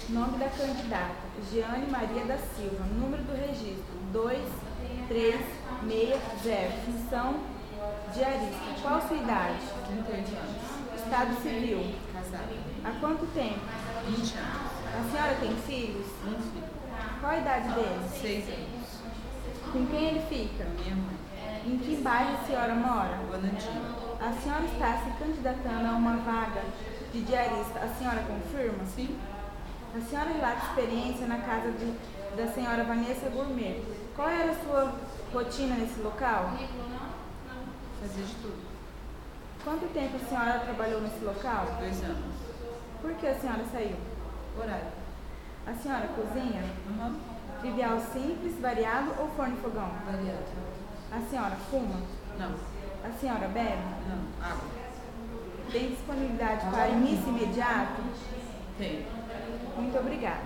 Nome da candidata: Jeane Maria da Silva. Número do registro: 2360. Função: diarista. Qual sua idade? 38 anos. Estado civil: Casada. há quanto tempo? 20 anos. A senhora tem filhos? Um filho. Qual a idade deles? 6 anos. Com quem ele fica? Minha mãe. Em que bairro a senhora mora? Bonandinho. A senhora está se candidatando a uma vaga de diarista. A senhora confirma? Sim. A senhora relata experiência na casa da senhora Vanessa Gourmet. Qual era a sua rotina nesse local? Fazia de tudo. Quanto tempo a senhora trabalhou nesse local? 2 anos. Por que a senhora saiu? Horário. A senhora cozinha? Uhum. Trivial simples, variado ou forno e fogão? Variado. A senhora fuma? Não. A senhora bebe? Não. Água. Tem disponibilidade para início imediato? Tem. Muito obrigada.